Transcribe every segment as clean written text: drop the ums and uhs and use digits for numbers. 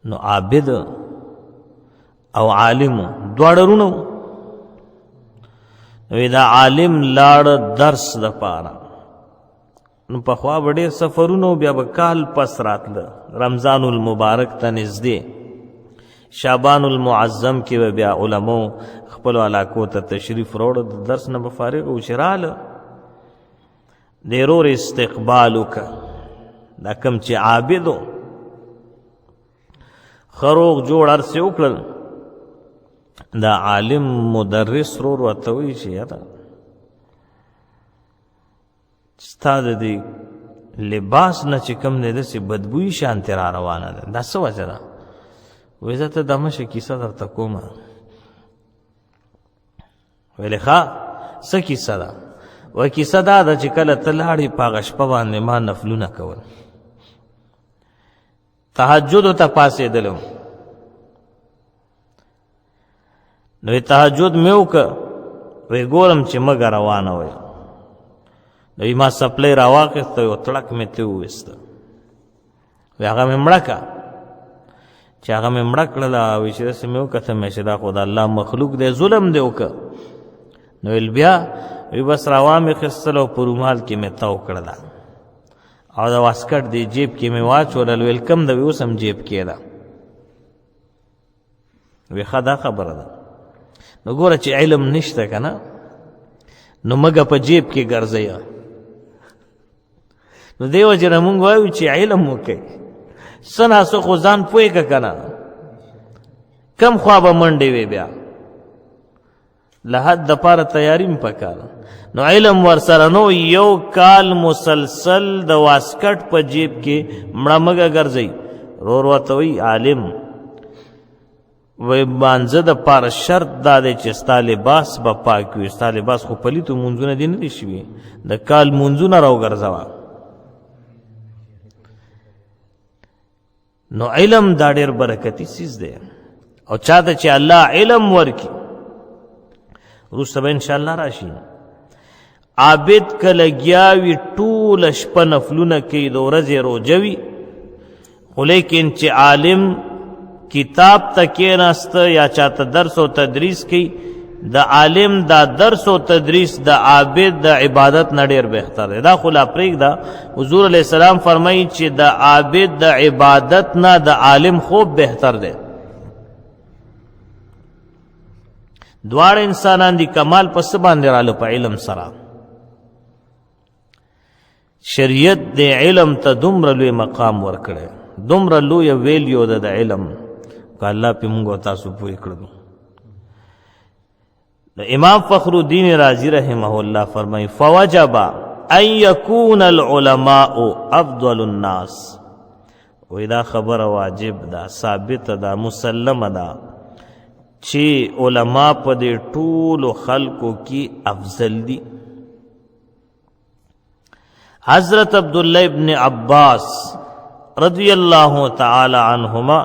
نو عابد او عالم دواړه رونو. نو دا عالم لاړ درس د پاره، نو پخوا به ډېر سفرونو، بیا به کال پس راتله، رمضان المبارک ته نږدې شعبان المعظم کې به بیا علماو خپلو علاقو ته تشریف راوړه، د درس نه به فارغ و چې راله د ورور استقبال وکړه. دا کوم چې عابد و ښه روغ جوړ هر څه وکړل، دا عالم مدرس رور ورته وایي چې یاره ستا د دې لباس نه چې کوم دی داسې بدبویي شانتې را روانه ده، دا څه وجه ده؟ وایي زه ته دا مشه کیسه درته کومه. ویلې ښه څه کیسه ده؟ وایي کیسه دا ده چې کله ته لاړې په هغه شپه باندې ما نفلونه کول، تهجدو ته پاڅېدلم، نو تهجد مې وکړه، وی ګورم چې مږه روانه وی، نو ما سپلی راواخېسته، یو تړک مې ترې وویسته، وی هغه مې مړه کړه. چې هغه مې مړه کړله، وایي چې داسې مې وکتل مې چې دا خو د الله مخلوق دی، ظلم دی وکړه. نو ویل بیا؟ وی بس راوا مې خیستل او په رومال کې مې تاو کړله او د واسکټ دی جیب کې مې واچولل. ویل کم ده؟ وی اوس هم جیب کې ده. وی ښه دا خبره ده. نو ګوره چې علم نشته که نه، نو مګه په جیب کې ګرځئ. نو دې وجې نه مونږ وایو چې علم وکئ، څه ناڅه خو ځان پوهېږه که نه، کم خوا به منډې وې بیا له حد دپاره تیاري م پکار. نو علم ورسره نو، یو کال مسلسل د واسکټ په جیب کې مړه مږه ګرځئ. رور ورته وایي عالم، وی مانځه د پاره شرط دا دی چې ستا لباس به پاک وي، ستا لباس خو پلیتو مونځونه دې نه دي شوي، د کال مونځونه راوګرځوه. نو علم دا ډېر برکتي څیز دی، او چا ته چې الله علم ورکي، وروسته به انشاءالله راشي. عابد که لګیا وي ټوله شپه نفلونه کوي، د ورځې روژه وي، خو لیکن چې عالم کتاب ته کېناسته یا چاته درس او تدریس کوي، د عالم دا درس او تدریس د عابد د عبادت نه ډېر بهتر دی. دا خو لا پرېږده، حضور علیه السلام فرمایي چې د عابد د عبادت نه د عالم خوب بهتر دی. دواړه انسانان دي، کمال په څه باندې راله؟ په علم سره. شریعت د علم ته دومره لوی مقام ورکړی، دومره لویه ویلیو ده د علم، که الله پې مونږ او تاسو پوه کړو. امام فخر الدین رازی رحمه الله فرمایي فوجب ان یکون العلماء افضل الناس. وی دا خبره واجب ده، ثابت ده، مسلمه ده چې علما په دې ټولو خلقو کې افضل دي. حضرت عبداللہ ابن عباس رضی اللہ تعالی عنہما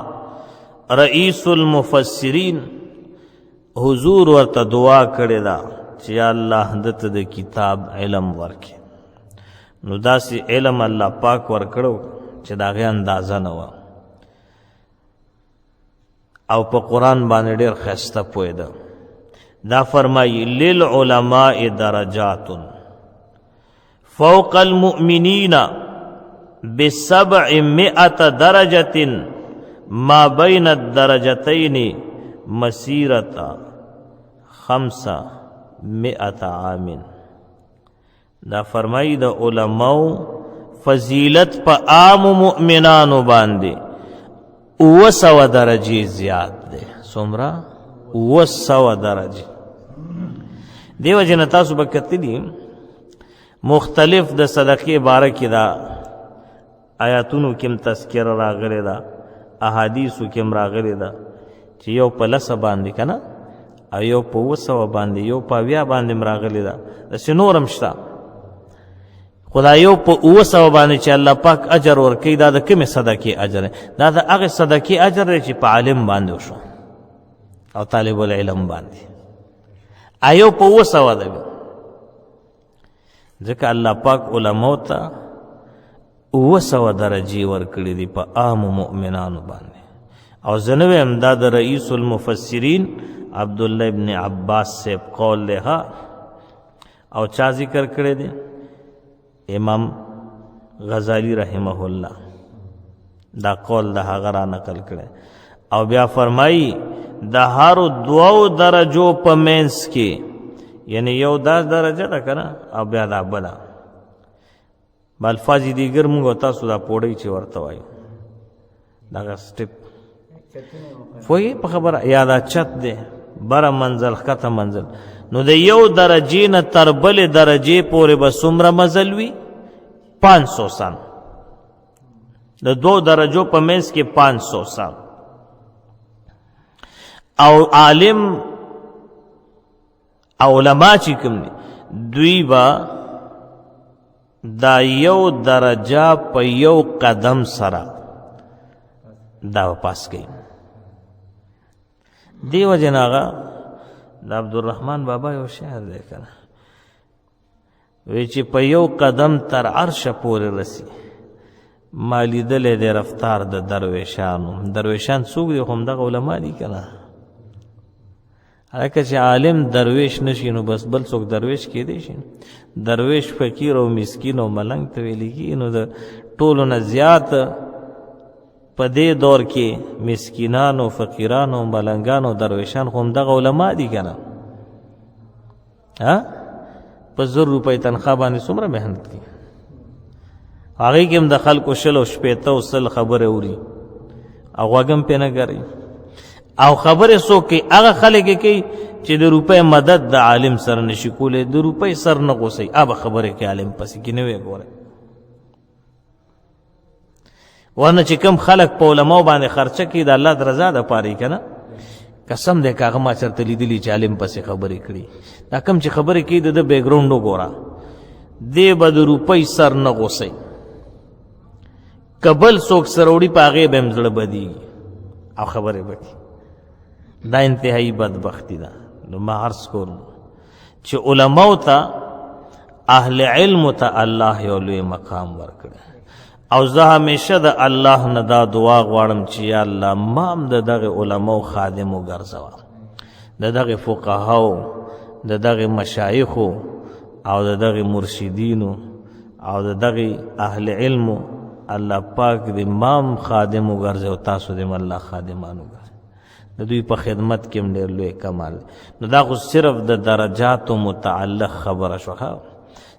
رئیس المفسرین، حضور ورته دعا کړې ده چې یا الله دته د کتاب علم ورکړي. نو داسې علم الله پاک ورکړو چې د هغې اندازه نه وه، او په قرآن باندې ډېر ښایسته پوهېده. دا فرمایي للعلماء درجات فوق المؤمنین ب700 درجة ما بین الدرجتین مسیرت 500 عام. دا فرمائی دا علماء فضیلت پا عام مؤمنانو باندے 900 درجی زیاد دے. سمرا 900 درجی. دیو جن تاسو بکتی دی مختلف د صدقې باره کې دا آیاتونو کم تذکر راغلی دا، احادیثو کم راغلی دا چې یو په 10 باندې که نه، او یو په 900 باندې، یو په 80 باندې م راغلی دا. داسې نورم شته، خدا یو په 900 باندې چې الله پاک اجر ورکوي، دا د کومې صدقې اجر دی؟ دا د هغې صدقې اجر دی چې په عالم باندې وشو او طالب العلم باندې. ایو په 900 ده، ځکه الله پاک علماء ته 900 درجې ورکړي دي په عام مؤمنانو باندې. او زنویم دا د رئیس المفسرین عبداللہ ابن عباس سے قول لے ہا او چا ذکر کرے دے امام غزالی رحمہ اللہ دا قول دا غرا نقل کرے او بیا فرمائی دا هارو دوو درجو په منس کې یعنی یو 10 درجه ده کنه او بیا دا بلا بالفاظ دیگر موږ تاسو دا پوړی چې ورته وایو دا سټپ فوی په خبره یادا چت ده بره منزل خطه منزل نو د یو درجې نه تر بلې درجې پورې به څومره مزل وي 500 سال د 2 درجو په منځ کې 500 سال او عالم علماء چې کوم دي دوی با دا یو درجه په یو قدم سره دا پاس کوي دیو جناغا دا عبدالرحمن بابا یو شعر دی کنه وی چې په یو قدم تر عرش پورې رسی ما لیدلی دی رفتار د درویشان څوک دی خو همدغه علما دي کنه هلکه چې عالم درویش نشي نو بس بل څوک درویش کیدی شي درویش فقیر او مسکین او ملنګ ته ویل کیږي نو د ټولو نه زیات په دې دور کې مسکینانو فقیرانو ملنګانو درویشان خو همدغه علما دي کنه ها په 100 روپۍ تنخواه باندې څومره محنت کوي هغې کې هم د خلکو 100 او 80 او 100 خبرې اوري او غوږ هم پې نه ګري او خبرې څوک کوي هغه خلک یې کوي چې د روپۍ مدد د عالم سره نشي کولی د روپۍ سر نه غوسئ هغه خبرې کوي عالم پسې کې نه وی ګورئ ورنه چې کوم خلک په علماو باندې خرچه کوي د الله د رضا دپاره یې که نه قسم دی که هغه ما چېرته لیدلي چې عالم پسې خبرې کړي دا کوم چې خبرې کوي د ده بیکګراونډ وګوره دی به د روپۍ سر نه غوسئ که بل څوک سره وړي په هغې به هم زړه بدېږي او خبرې به کوي دا انتهایی بدبختی ده نو ما عرض کوم چې علماو ته اهل علم ته الله یو لوی مقام ورکړی او زه همیشه د الله نه دا دعا غواړم چې یا الله ما هم د دغه علماو خادم وګرځوه د دغه فقهاو د دغه مشایخو او د دغه مرشدینو او د دغه اهل علمو الله پاک دې ما هم خادم وګرځوي او تاسو دې الله خادمان وګرځوي د دوی په خدمت کې هم ډېر لوی کمال نو دا خو صرف د درجاتو متعلق خبره شوه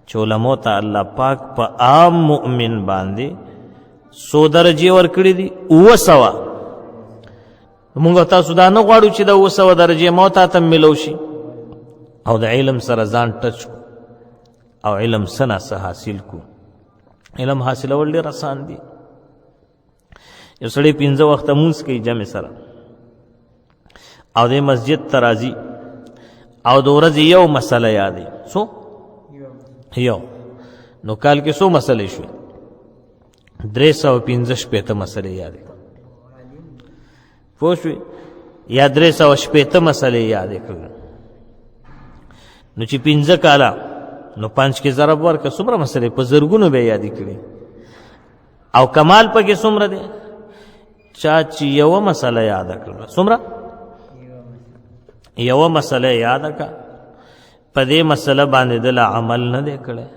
چې علماو ته الله پاک په عام مؤمن باندې 100 درجې ورکړي دي 900 موږ تاسو دا نه غواړو چې د 900 درجې مو ته ملو شي او د علم سره ځان ټچ او علم سنا سه حاصل کو علم حاصلول ډېر آسان دي یو سړی 15 وخت مونځ کوي جمع سره او د مسجد ته راځي او د ورځې یو مسله یادوي څو یو نو کال کې څو مسلې شوې 315 مسلې یادې پوه شوې یا 315 مسلې یادې کړې نو چې 15 کاله نو 5 کې ضرب ورکړه څومره مسلې په زرګونو به یادې کړې او کمال پکې څومره دی چا چې یوه مسله یاده کړله څومره یوه مسله یاده کړه په دې مسله باندې د عمل نه دی کړی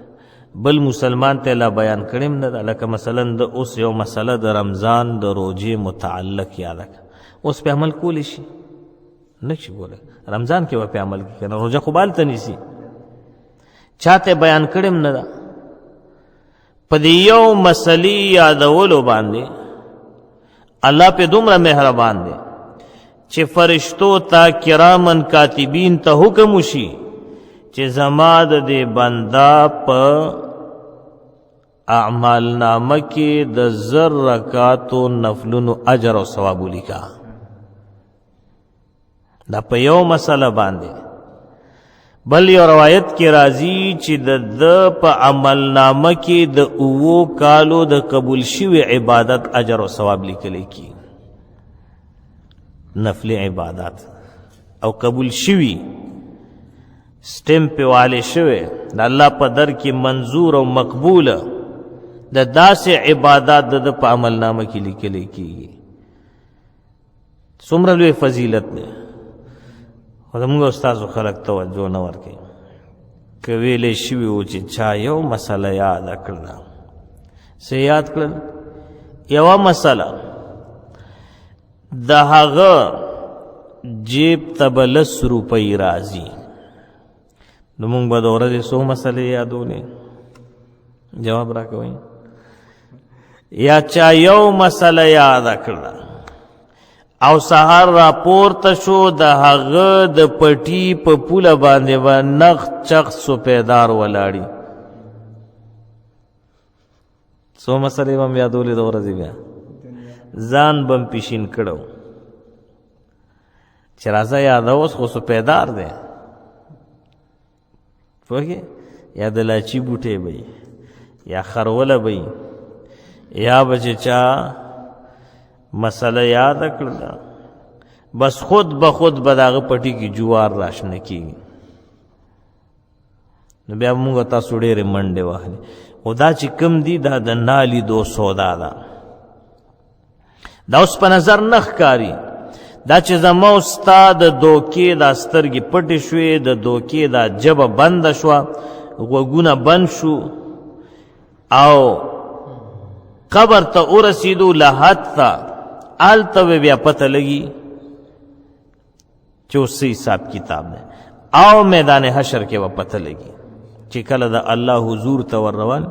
بل مسلمان ته لا بیان کړیم نه ده لکه مثلا د اوس یو مسله د رمضان د روجې متعلق یاده کړه اوس په عمل کولی شي نه شي کولی رمضان کې به په عمل کې کنه روجه خو به هلته نیسي چاته بیان کړیم نه ده په دې یو مسلې یادولو باندې الله په دومره مهربان دی چې فرشتو ته کرامن کاتبین ته حکم وشي چې زما د دې بنده په اعمال نامه کې د 1000 رکعاتو نفلونو اجر او ثواب ولیکا دا په یو مسله باندې بل یو روایت کې راځي چې د په عمل نامه کې د 9 کالو د قبول شوی عبادت اجر او ثواب لیکل کی نفل عبادت او قبول شوی سٹمپ والے شوی د الله په در کې منظور او مقبول د داسې عبادت د په عمل نامه کې لیکل کیږي څومره لوی فضیلت دی. خو زموږ استازو خلک توجه نه ورکوي. که ویلې شوي وو چې چا یو مسله یاده کړله، څه یاد کړل؟ یوه مسله د هغه جیب ته به 10 روپۍ راځي، نو موږ به د ورځې څو مسلې یادولې؟ جواب راکوئ. یا چا یو مسله یاده کړله او سهار را پورته شو، د هغه د پټي په پوله باندې به نغ چغ سپیدار ولاړي، څو مسلې به م یادولې د ورځې؟ بیا ځان به م پیشین کړو چې راځه یاده اوس خو سپیدار دی، پوهېږې؟ یا د لاچي بوټی به یا خروله به یا به چې چا مسله یاده کړله، بس خود به خود به د هغه پټي کې جوار راشنه کېږي. نو بیا مونږ تاسو ډېرې منډې واخلې. خو دا چې کم دي دا د نالیدو سودا ده، دا اوس په نظر نه ښکاري. دا چې زما او ستا د دوکې دا سترګې پټې شوې، د دوکې دا ژبه بنده شوه، غوږونه بند شو او قبر ته ورسېدو، لحد ته هلته به بیا پته لګي چې اوس څه حساب کتاب دی، او میدان حشر کې به پته لګي چې کله د الله حضور ته ور روان،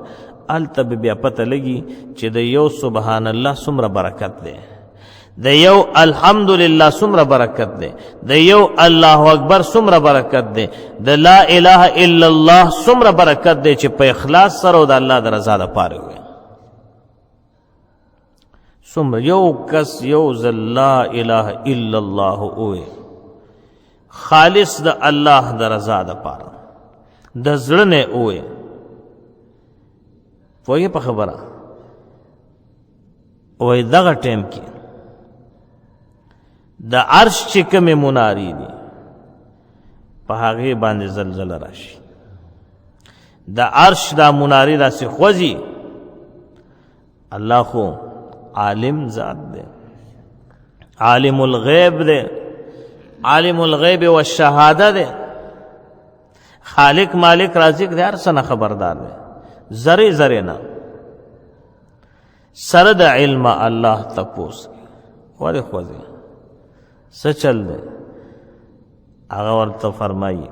هلته به بیا پته لګي چې د یو سبحان الله څومره برکت دی، د یو الحمدلله څومره برکت دی، د یو الله اکبر څومره برکت دی، د لا اله الا الله څومره برکت دی چې په اخلاص سره او د الله د رضا دپاره وي. څومره یو کس یو ځل لا اله الا الله ووایي، خالص د الله د رضا دپاره د زړه نه ووایي. پوهېږې په خبره؟ وایي دغه ټیم کې د عرش چې کومې منارې دي په هغې باندې زلزله راشي، د عرش دا منارې داسې خوځي. الله خو عالم ذات دی، عالم الغیب دی، عالم الغیب والشهاده دی، خالق مالک رازق دی، هر څه نه خبردار دی، ذرې ذرې نه. سره د علم الله تپوس کوي، ولې خوځي، څه چل دی؟ هغه ورته فرمایي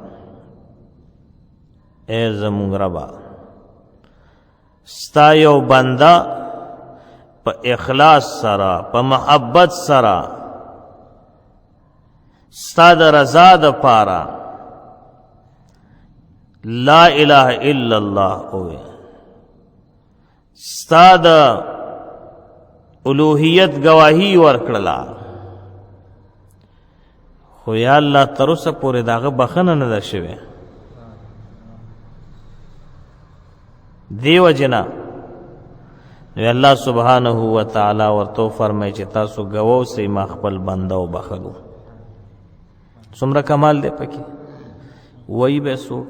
ای زمونږ ربا، ستا یو بنده په اخلاص سره په محبت سره ستا د رضا دپاره لا اله الا الله ووایي، ستا د الوهیت گواهی ورکړله، خو یا الله تر اوسه پورې د هغه بخښنه نه ده شوې. دې وجې نه نو الله سبحانه وتعالی ورته فرمایي چې تاسو ګواه اوسئ ما خپل بنده وبخلو. څومره کمال دی پکې. وایي به څوک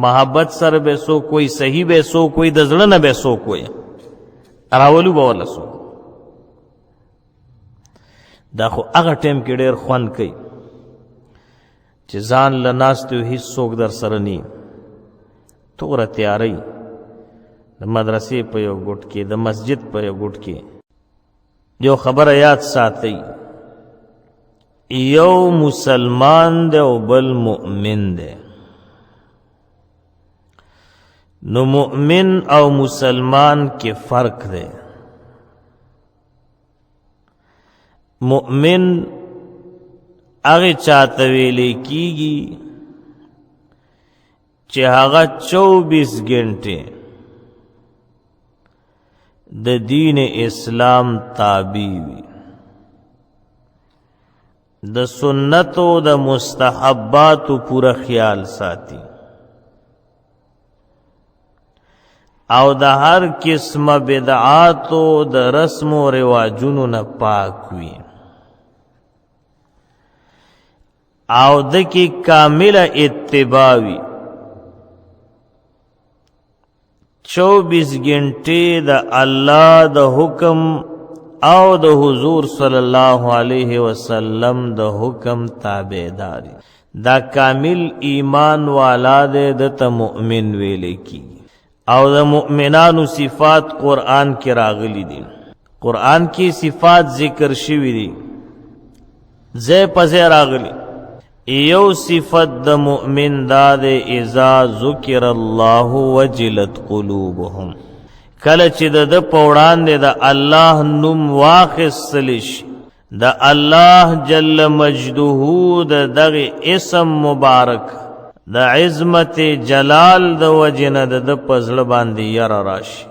محبت سره به څوک کوئی، صحیح به څوک کوئی، د زړه نه به څوک کوئی، راولو به ورله څوک. دا خو هغه ټیم کې ډېر خوند کوي چې ځان له ناست یو، هېڅ څوک در سره نی، توره تیارۍ، د مدرسې په یو ګوټ کې، د مسجد په یو ګوټ کې. یو خبره یاد ساتئ، یو مسلمان دی او بل مؤمن دی. نو مؤمن او مسلمان کې فرق دی. مؤمن هغه چاته ویلې کیږي چې هغه 24 غنټې د دین اسلام تابع وي، د سنتو د مستحباتو پورا خیال ساتي، او د هر قسمه بدعاتو د رسم و رواجونو نه پاک وي، او دکی کامل اتباع وي. 24 غنټې د الله د حکم او د حضور صلی الله علیه وسلم د حکم تابعداري دا کامل ایمان والا د ته مؤمن ویل کی او د مؤمنانو صفات قرآن کې راغلي دي قرآن کې صفات ذکر شوی دي زې پځې راغلي یو صفت د مؤمن دا د اذا ذکر الله وجلت قلوبهم کله چې د پوړاندې د الله نوم واخیستل شي د الله جل مجده د دغه اسم مبارک د عظمت جلال د وجنه د پزړه باندې یاره راشي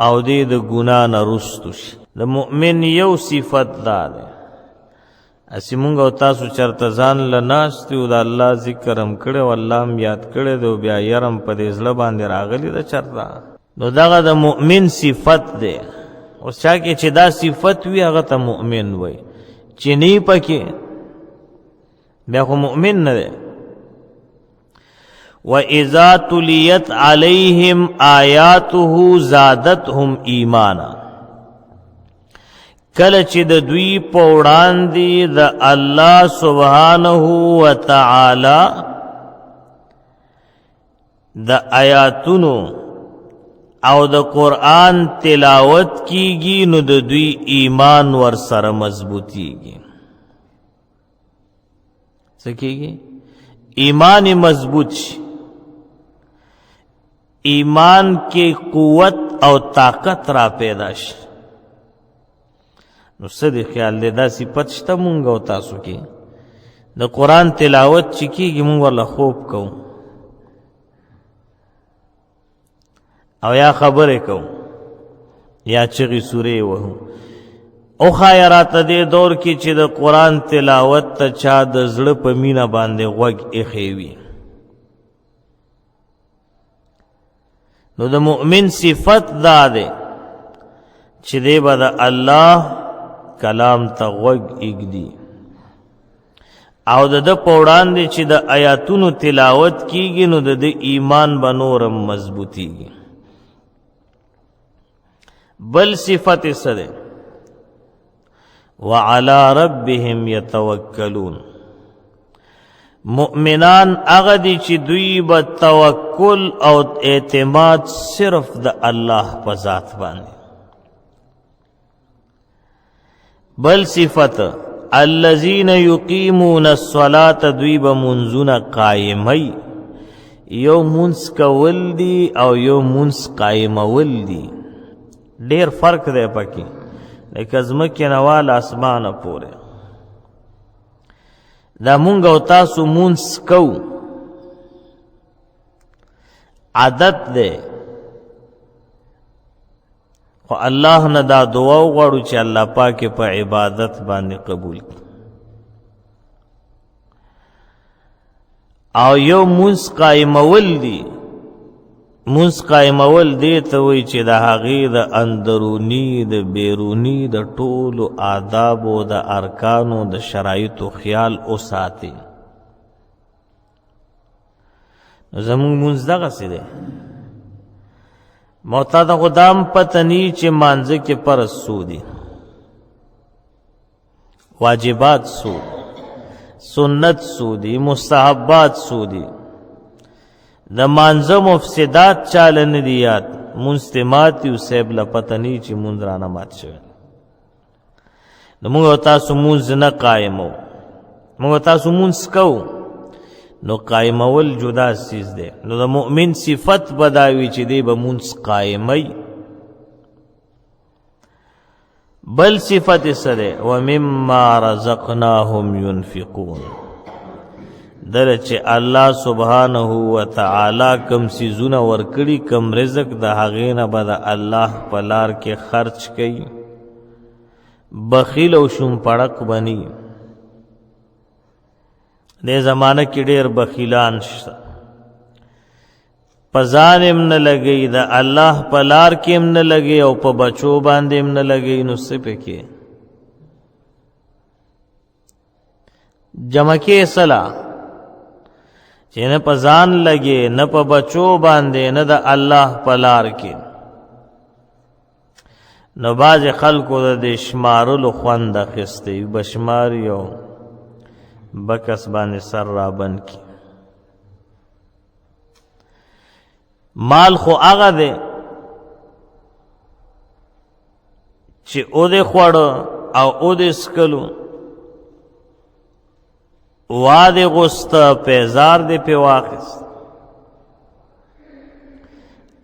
او د ګنا نه رستو شي د مؤمن یو صفت دا ده اسی مونږ او تاسو چرته ځان لناستو د الله ذکر هم کړي او الله هم یاد کړي دو بیا يرم په دې ځله باندې راغلي د چرته نو دغه د مؤمن صفت ده او چا کې چې دا صفت وي هغه ته مؤمن وي چې نه پکې بیا خو مؤمن نه ده وَإِذَا تُلِيَتْ عَلَيْهِمْ آيَاتُهُ زَادَتْهُمْ ایمانا کله چې د دوی په وړاندې د الله سبحانه وتعالی د آیاتونو او د قرآن تلاوت کیږي نو د دوی ایمان ور سره مضبوطیږي څه کیږي ایمان مضبوط شي ایمان کې قوت او طاقت را پیدا شي نو څه دی خیال دی دا صفت شته مونږ او تاسو کې د قرآن تلاوت چې کېږي مونږ ورله خوب کوو او یا خبرې کوو یا چغې سورې وهو او ښایه راته دې دور کې چې د قرآن تلاوت ته چا د زړه په مینه باندې غوږ ایښی وي نو د مؤمن صفت دا دی چې دی به د الله کلام ته غوږ ایږدي او د ده په وړاندې چې د آیاتونو تلاوت کیږي نو د ده ایمان به نورم مضبوطیږي بل صفت څه دی وعلى ربهم يتوکلون مؤمنان هغه دي چې دوی به توکل او اعتماد صرف د الله په ذات باندې بل صفت الذين يقيمون الصلاة دوی به منځونه قائمي یو منځ کول دي او یو منځ قائمول دي ډېر فرق دی پکې لکه ځمکې نه وال اسمانه پورې دا مونږ او تاسو منځ کوو عادت دی خو الله نه دا دعا وغواړو چې الله پاک په عبادت باندې قبول کړي او یو منځ قائمول دي منځ قائمول دی ته وایي چې د هغې د اندروني د بیروني د ټولو آدابو د ارکانو د شرایطو خیال وساتي نو زموږ منځ دغسې دی موتا د خدام پتنی چې مانځه کې فرض سو دي واجبات سو سنت سو دي مستحبات سو دي د مانځه مفسدات چاله نه دي یاد منستمات یو سیب لپتنی چې مونږ رانه مات شوی نو موږ تاسو مونږ نه قایمو موږ تاسو مونږ کوو نو قائمول جدا چیز دی نو د مؤمن صفت بداوی چې دی به مونږ قائمي بل صفت سره ومما رزقناهم ينفقون در چې الله سبحانه وتعالى کم سيزونه ورکړي کم رزق د هغې نه به د الله په لار کې خرچ کوي بخیل او شوم پړک بني دې زمانه کې ډېر بخیلان شته په ځان هم نه لګي د الله په لار کې هم نه لګي او په بچو باندې هم نه لګي نو څه پکې جمع کې صلاح چې نه په ځان لګي نه په بچو باندې نه د الله په لار کې نو بعض خلکو د شمارلو خوند اخیستی بشماري او بکس باندې سر رابند کی. مال خو هغه دی چې او دې خوړه او او دې سکلو واده غسته پیزار دې په واخیست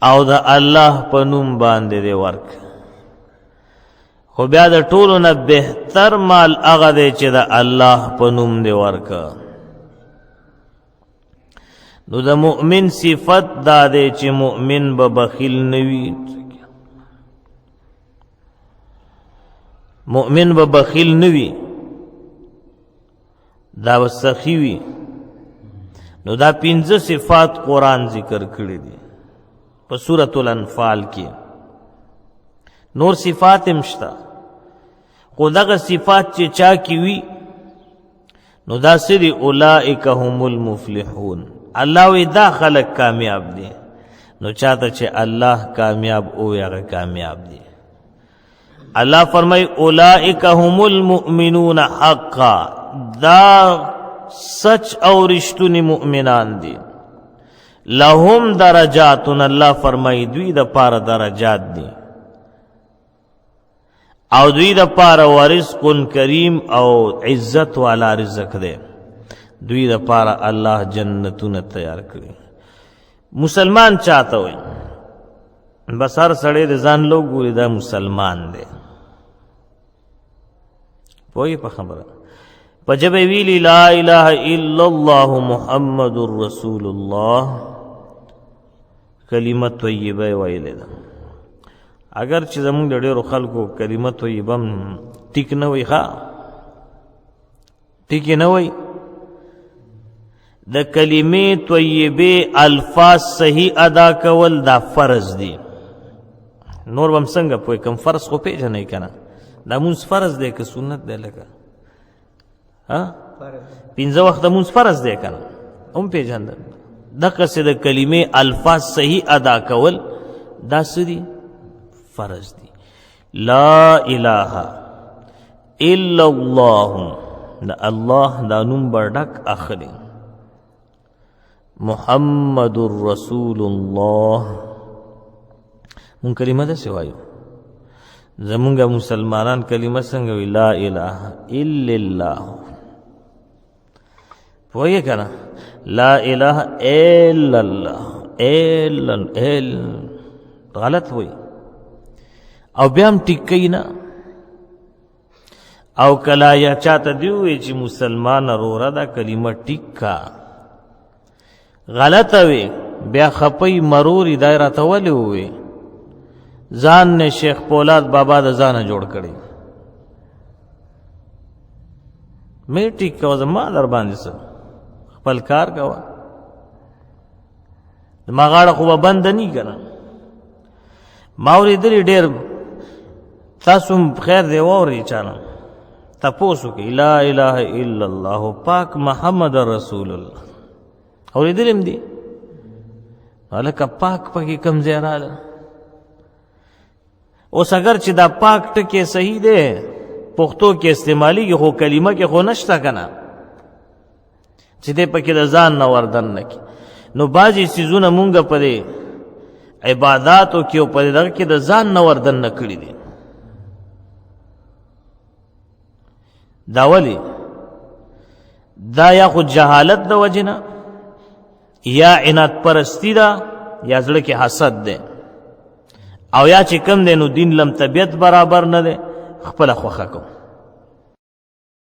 او د الله په نوم باندې دې ورک. خو بیا د ټولو نه بهتر مال هغه دی چې د الله په نوم دې ورک. نو د مؤمن صفت دا دی چې مؤمن به بخیل نه وي، مؤمن به بخیل نه وي، دا به سخي وي. نو دا 5 صفات قرآن ذکر کړي دي په سورة الانفال کې. نور صفات هم شته، خو دغه صفات چې چا کې وي نو دا سری اولئک هم المفلحون. الله وی دا خلق کامیاب دي. نو چاته چې الله کامیاب او هغه کامیاب دي. الله فرمای اولئک هم المؤمنون حقا، دا سچ او رشتونی مؤمنان دي. لهم درجات، الله فرمای دوی د پاره درجات دي او دوی د پاره ورزق کریم او عزت والا رزق دی. دوی د پاره الله جنتونه تیار کړي. مسلمان چاته وي بس هر سړی د ځان لو ګوري دا مسلمان دی. پوهی په خبره په جبه ویلی لا اله الا الله محمد رسول الله کلمه طیبه ویلې ده. اگر چې زمونږ د ډېرو خلکو کلمه طیبه ټیک نه وي، ښه ټیک نه وي، د کلمې طیبه الفاظ صحیح ادا کول دا فرض دي. نور بم څنګه پوي کم فرض خو پیژنې کنه، دا مونږ فرض دی که سنت دی؟ لکه ها 5 وخت مونږ فرض دی کنه، هم پیژندل. دغه څه د کلمې الفاظ صحیح ادا کول دا سری فرض دي. لا اله الا الله، دا الله دا نوم بردک اخلي. محمد رسول الله، مون کلمه ده سوایو. زمونږ مسلمانان کلمه څنګه وی؟ لا اله الا الله. پوهیږئ کنه؟ لا اله الا الله، الا غلط وی او بیا هم ټیکئ نه. او کلا یا چاته دی وی چې مسلمان وروره دا کلمه ټیکا غلطه وی، بیا خپي مروري دایره ته ولې وی؟ ځان نه شیخ پولاد بابا د ځانه جوړ کړي. مې ټیک کو زما در باندې څه خپل کار کوه، ما غاړه خو بند نه کړه. ما اورېدلې ډېر، تاسو خیر دی واورئ چانه تپوسو کې لا اله الا الله پاک محمد رسول الله اورېدلم دي. هلکه پاک پکې کم ځای راغله. اوس اگر چې دا پاک ټکی صحیح دی پښتو کې استعمالېږي، خو کلمه کې خو نشته که نه چې دی پکې د ځان نه وردن نه کړي. نو بعضې څیزونه مونږ په دې عباداتو کې او په دغه کې د ځان نه وردن نه کړي دي. دا ولې؟ دا یا خو جهالت د وجې نه، یا عناد پرستی ده، یا زړه کې حسد ده، او یا چې کم دی نو دین لم طبیعت برابر نه ده، خپله خوښه کوم.